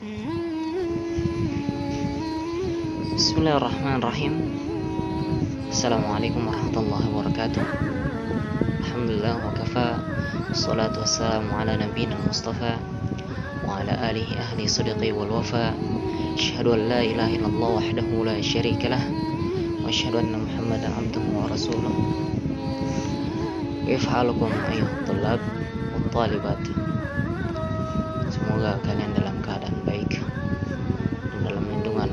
Bismillahirrahmanirrahim. Assalamualaikum warahmatullahi wabarakatuh. Alhamdulillah wa kafa. Wassalatu wassalamu ala nabiyina Mustafa wa ala alihi ahli sidqi wal wafa. Asyhadu an la ilaha illallah wahdahu la syarika lah wa asyhadu anna Muhammadan abduhu wa rasuluh. Kaifa halukum ayyuhat thulab wat talibat? Semoga kalian dalam keadaan baik dan dalam lindungan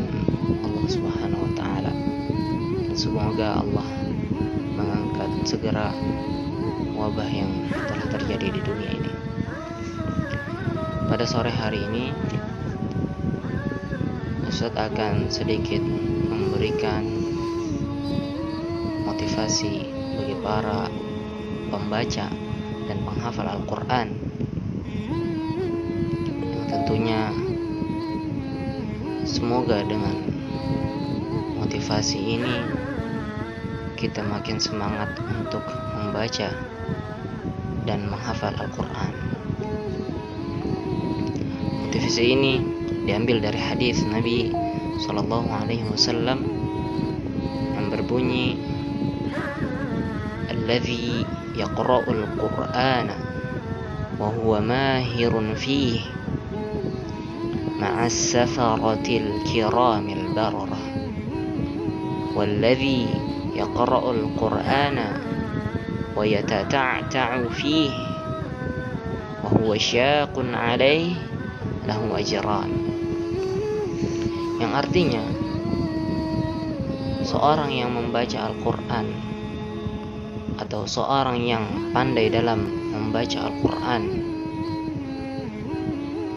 Allah Subhanahu wa taala. Semoga Allah mengangkat segera wabah yang telah terjadi di dunia ini. Pada sore hari ini Ustaz akan sedikit memberikan motivasi bagi para pembaca dan penghafal Al-Quran, yang tentunya semoga dengan motivasi ini kita makin semangat untuk membaca dan menghafal Al-Quran. Motivasi ini diambil dari hadis Nabi Sallallahu Alaihi Wasallam yang berbunyi, "Alladzi yaqra'ul Qur'ana wa huwa mahirun fihi ma'as safaratil kiramil bararah, walladzi yaqra'ul Qur'ana wa yatata'ta'u fihi wa huwa syaqun 'alaihi lahu ajran." Yang artinya, seorang yang membaca Al-Quran atau seorang yang pandai dalam membaca Al-Quran,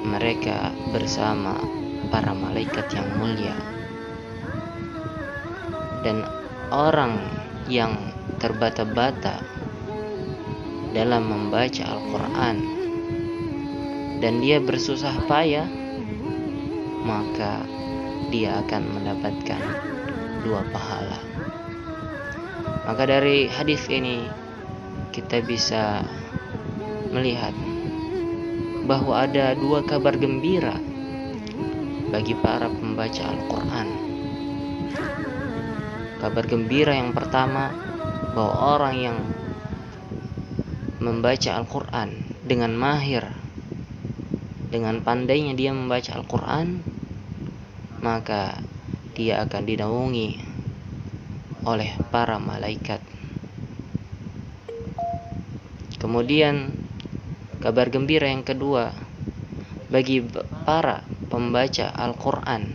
mereka bersama para malaikat yang mulia. Dan orang yang terbata-bata dalam membaca Al-Quran dan dia bersusah payah, maka dia akan mendapatkan 2 pahala. Maka dari hadis ini kita bisa melihat bahwa ada 2 kabar gembira bagi para pembaca Al-Quran. Kabar gembira yang pertama, bahwa orang yang membaca Al-Quran dengan mahir, dengan pandainya dia membaca Al-Quran, maka dia akan dinaungi oleh para malaikat. Kemudian kabar gembira yang kedua, bagi para pembaca Al-Quran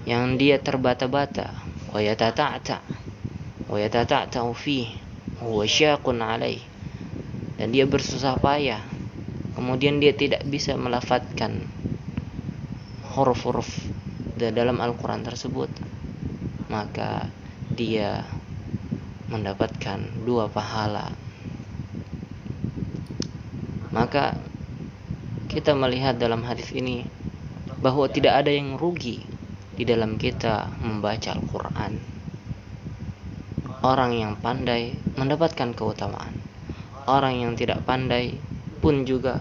yang dia terbata-bata, wa yatata'ta'u fihi huwa syaqun 'alaihi, dan dia bersusah payah, kemudian dia tidak bisa melafadzkan huruf-huruf dalam Al-Quran tersebut, maka dia mendapatkan 2 pahala. Maka kita melihat dalam hadis ini bahwa tidak ada yang rugi di dalam kita membaca Al-Quran. Orang yang pandai mendapatkan keutamaan, orang yang tidak pandai pun juga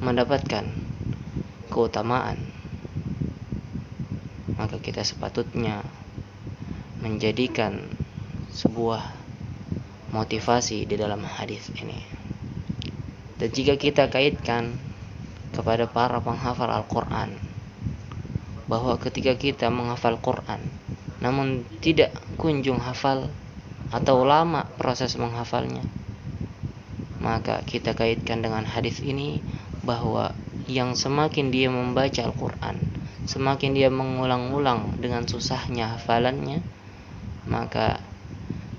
mendapatkan keutamaan. Maka kita sepatutnya menjadikan sebuah motivasi di dalam hadis ini. Dan jika kita kaitkan kepada para penghafal Al-Quran, bahwa ketika kita menghafal Quran namun tidak kunjung hafal atau lama proses menghafalnya, maka kita kaitkan dengan hadis ini bahwa yang semakin dia membaca Al-Quran, semakin dia mengulang-ulang dengan susahnya hafalannya, maka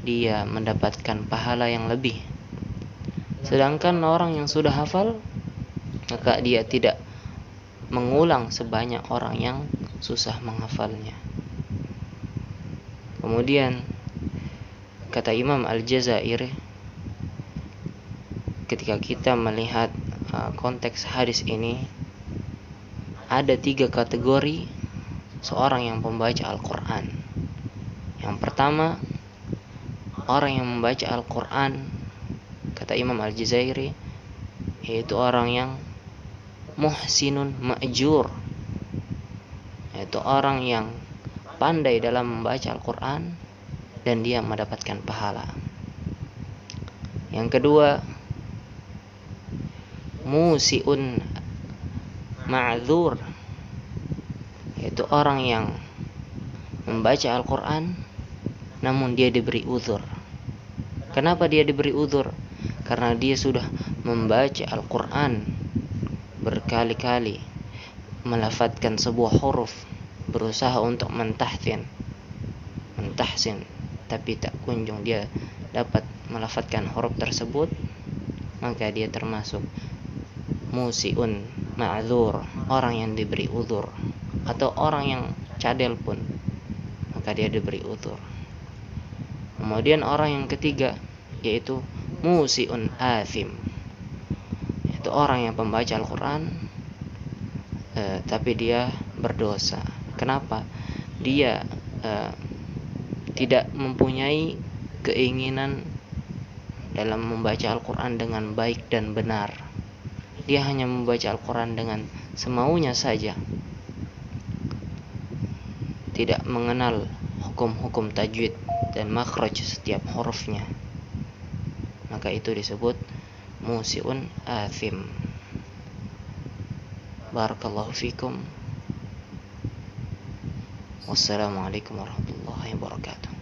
dia mendapatkan pahala yang lebih. Sedangkan orang yang sudah hafal, maka dia tidak mengulang sebanyak orang yang susah menghafalnya. Kemudian kata Imam Al-Jazairi, ketika kita melihat konteks hadis ini, ada 3 kategori seorang yang membaca Al-Quran. Yang pertama, orang yang membaca Al-Quran, kata Imam Al-Jazairi, yaitu orang yang muhsinun ma'jur, yaitu orang yang pandai dalam membaca Al-Quran dan dia mendapatkan pahala. Yang kedua, musiun ma'dzur, yaitu orang yang membaca Al-Quran namun dia diberi uzur. Kenapa dia diberi uzur? Karena dia sudah membaca Al-Quran berkali-kali, melafadzkan sebuah huruf, berusaha untuk mentahsin, tapi tak kunjung dia dapat melafadzkan huruf tersebut, maka dia termasuk musiun ma'dzur, orang yang diberi uzur. Atau orang yang cadel pun, maka dia diberi uzur. Kemudian orang yang ketiga, yaitu musiun athim, yaitu orang yang pembaca Al-Quran tapi dia berdosa. Kenapa? Dia tidak mempunyai keinginan dalam membaca Al-Quran dengan baik dan benar. Dia hanya membaca Al-Quran dengan semaunya saja, tidak mengenal hukum-hukum tajwid dan makhraj setiap hurufnya. Maka itu disebut musiun athim. Barakallahu fikum. Wassalamualaikum warahmatullahi wabarakatuh.